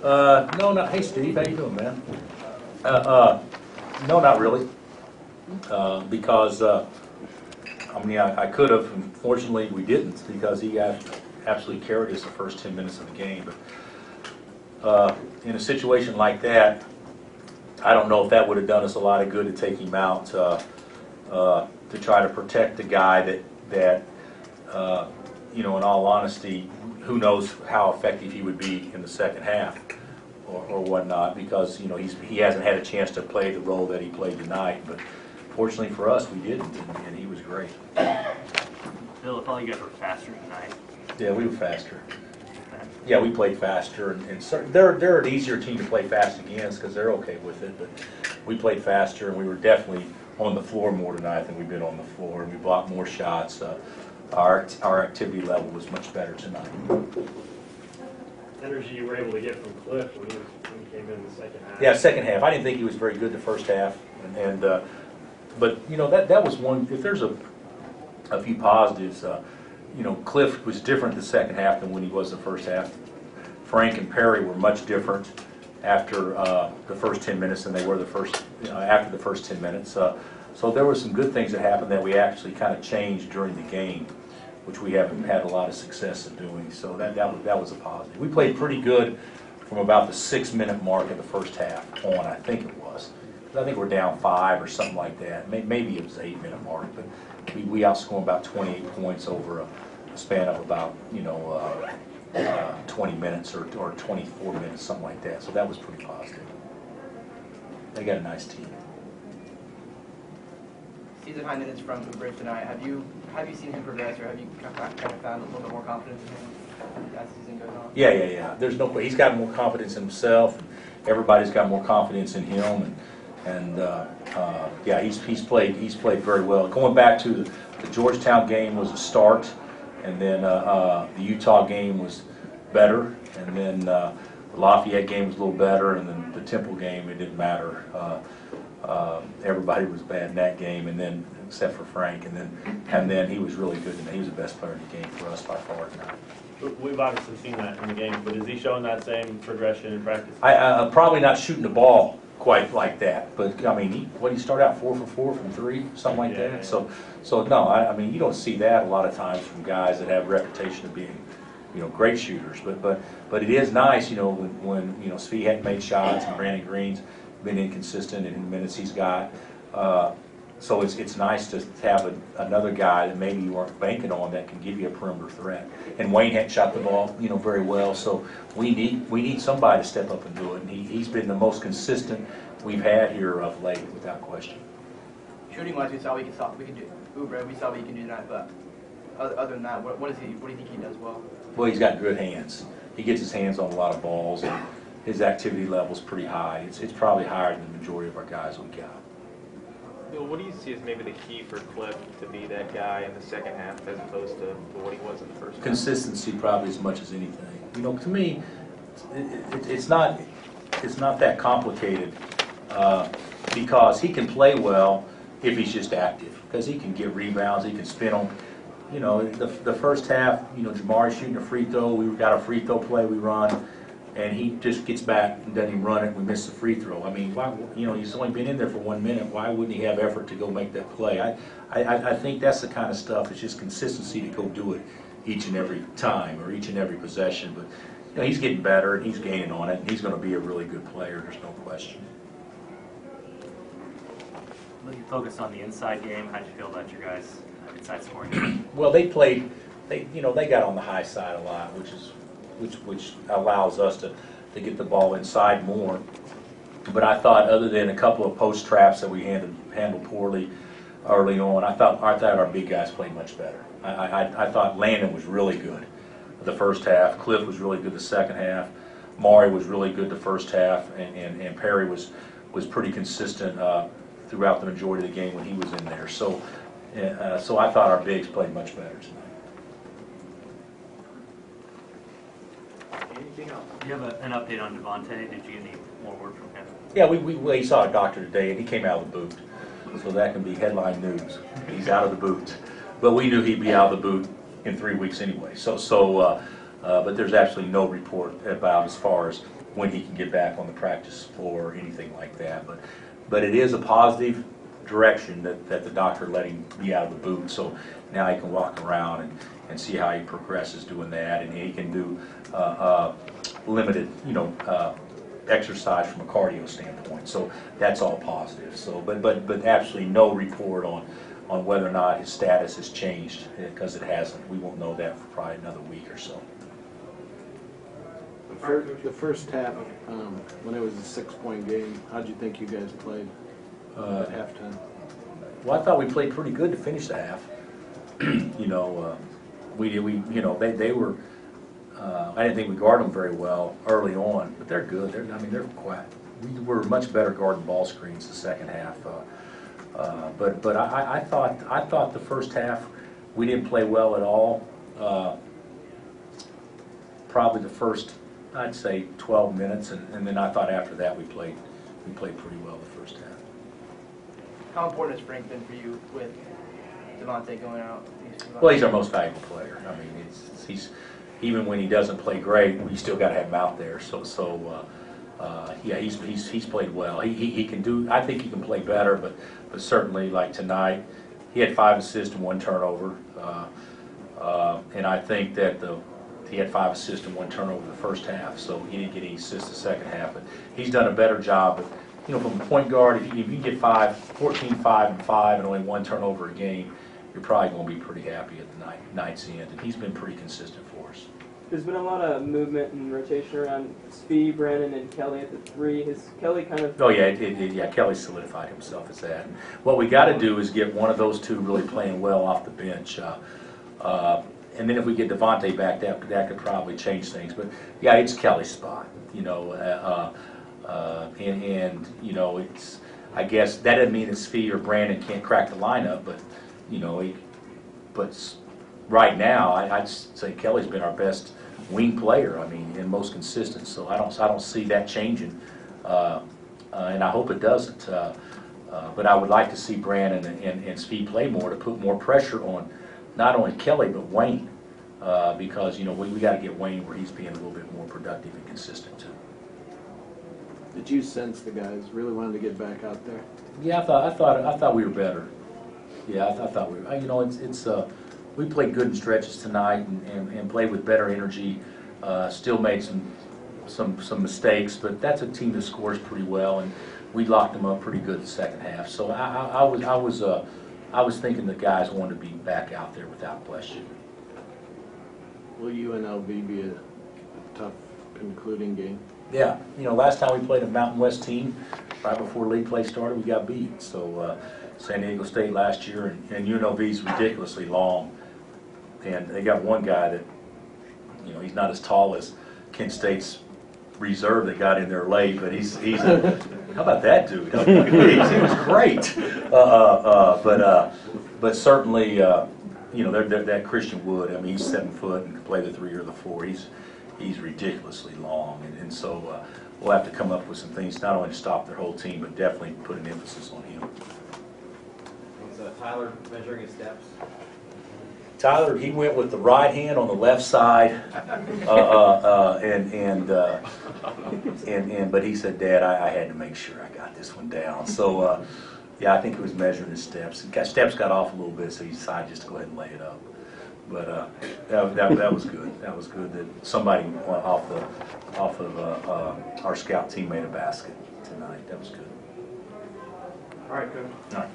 No, not. Hey, Steve, how you doing, man? No, not really. Because I mean, I could have. Unfortunately, we didn't because he absolutely carried us the first 10 minutes of the game. But in a situation like that, I don't know if that would have done us a lot of good to take him out to try to protect the guy that you know, in all honesty, who knows how effective he would be in the second half or whatnot, because you know he hasn't had a chance to play the role that he played tonight. But fortunately for us, we didn't, and he was great. Bill, if all you guys were faster tonight. Yeah, we were faster. Yeah, we played faster, and they're an easier team to play fast against because they're okay with it. But we played faster, and we were definitely on the floor more tonight than we've been on the floor, and we blocked more shots. Our activity level was much better tonight. Energy you were able to get from Cliff when he came in the second half. Yeah, second half. I didn't think he was very good the first half, but you know that was one. If there's a few positives, you know, Cliff was different the second half than when he was the first half. Frank and Perry were much different after the first 10 minutes than they were after the first 10 minutes. So there were some good things that happened that we actually kind of changed during the game, which we haven't had a lot of success in doing. So that was a positive. We played pretty good from about the 6-minute mark of the first half on, I think it was. I think we're down 5 or something like that. Maybe it was the 8-minute mark, but we outscored about 28 points over a span of about 20 minutes or 24 minutes, something like that. So that was pretty positive. They got a nice team. Season high minutes from Bridge tonight. Have you seen him progress, or have you kind of found a little bit more confidence in him as the season goes on? Yeah. There's no. He's got more confidence in himself. And everybody's got more confidence in him, and yeah, he's played very well. Going back to the Georgetown game was a start, and then the Utah game was better, and then the Lafayette game was a little better, and then the Temple game, it didn't matter. Everybody was bad in that game, and then except for Frank, and then he was really good, and he was the best player in the game for us by far tonight. We've obviously seen that in the game, but is he showing that same progression in practice? I'm probably not shooting the ball quite like that, but I mean, he started out 4 for 4 from 3, something like that. Yeah. So no, I mean, you don't see that a lot of times from guys that have a reputation of being, you know, great shooters. But it is nice, you know, when you know Svi hadn't made shots and Brandon Green's been inconsistent in the minutes he's got. So it's nice to have another guy that maybe you weren't banking on that can give you a perimeter threat. And Wayne hadn't shot the ball, you know, very well. So we need somebody to step up and do it. And he's been the most consistent we've had here of late, without question. Shooting wise, we saw we can do. Oubre, we saw what he can do tonight. But other than that, what do you think he does well? Well, he's got good hands. He gets his hands on a lot of balls, and his activity level's pretty high. It's probably higher than the majority of our guys we got. Bill, what do you see as maybe the key for Cliff to be that guy in the second half as opposed to what he was in the first half? Consistency, probably as much as anything. You know, to me, it's not that complicated because he can play well if he's just active, because he can get rebounds, he can spin them. You know, the first half, you know, Jamari shooting a free throw, we got a free throw play we run, and he just gets back and doesn't even run it. We miss the free throw. I mean, why? You know, he's only been in there for 1 minute. Why wouldn't he have effort to go make that play? I think that's the kind of stuff. It's just consistency to go do it each and every time or each and every possession. But you know, he's getting better and he's gaining on it, and he's going to be a really good player. There's no question. Looking focused on the inside game, how did you feel about your guys' inside scoring? Well, they got on the high side a lot, which allows us to get the ball inside more. But I thought, other than a couple of post traps that we handled poorly early on, I thought our big guys played much better. I thought Landon was really good the first half. Cliff was really good the second half. Maury was really good the first half, and Perry was pretty consistent throughout the majority of the game when he was in there. So I thought our bigs played much better tonight. Anything else? Do you have an update on Devontae? Did you get any more word from him? Yeah, we saw a doctor today, and he came out of the boot. So that can be headline news. He's out of the boot. But we knew he'd be out of the boot in 3 weeks anyway. So But there's absolutely no report about as far as when he can get back on the practice floor or anything like that. But it is a positive direction that the doctor let him be out of the boot, so now he can walk around and see how he progresses doing that, and he can do limited, exercise from a cardio standpoint. So that's all positive. So, but absolutely no report on whether or not his status has changed, because it hasn't. We won't know that for probably another week or so. The first half, when it was a 6-point game, how'd you think you guys played at halftime? Well, I thought we played pretty good to finish the half. They were. I didn't think we guarded them very well early on, but they're good. They're quite. We were much better guarding ball screens the second half. But I thought the first half we didn't play well at all. Probably the first, I'd say, 12 minutes, and then I thought after that we played pretty well the first half. How important has Frank been for you with Devontae going out? Well, he's our most valuable player. He's even when he doesn't play great, we still got to have him out there. He's played well. He can do. I think he can play better, but certainly like tonight, he had 5 assists and 1 turnover, and I think that he had 5 assists and 1 turnover the first half. So he didn't get any assists the second half, but he's done a better job. But from a point guard, if you get 14, 5, and 5, and only 1 turnover a game, you're probably going to be pretty happy at the night's end. And he's been pretty consistent for us. There's been a lot of movement and rotation around Spee, Brandon, and Kelly at the 3. Has Kelly kind of... Oh, yeah, Kelly solidified himself as that. And what we got to do is get one of those two really playing well off the bench. And then if we get Devontae back, that could probably change things. But, yeah, it's Kelly's spot, it's... I guess that doesn't mean that Spee or Brandon can't crack the lineup, but, but right now, I'd say Kelly's been our best wing player, and most consistent. So I don't see that changing, and I hope it doesn't. But I would like to see Brandon and Spee play more to put more pressure on not only Kelly but Wayne, because we got to get Wayne where he's being a little bit more productive and consistent too. Did you sense the guys really wanted to get back out there? Yeah, I thought we were better. Yeah, I thought we were. We played good in stretches tonight and played with better energy. Still made some mistakes, but that's a team that scores pretty well, and we locked them up pretty good the second half. So I was thinking the guys wanted to be back out there without question. Will UNLV be a tough concluding game? Yeah, last time we played a Mountain West team, right before league play started, we got beat. So San Diego State last year, and UNLV's ridiculously long, and they got one guy that, he's not as tall as Kent State's reserve that got in there late, but he's how about that dude? He was great, but certainly, that Christian Wood. He's 7 foot and can play the 3 or the 4. He's ridiculously long, and so we'll have to come up with some things not only to stop their whole team, but definitely put an emphasis on him. Was Tyler measuring his steps? Tyler, he went with the right hand on the left side, but he said, "Dad, I had to make sure I got this one down." So, yeah, I think he was measuring his steps. Steps got off a little bit, so he decided just to go ahead and lay it up. But that was good. That was good that somebody off of our scout team made a basket tonight. That was good. All right, Coach. All right.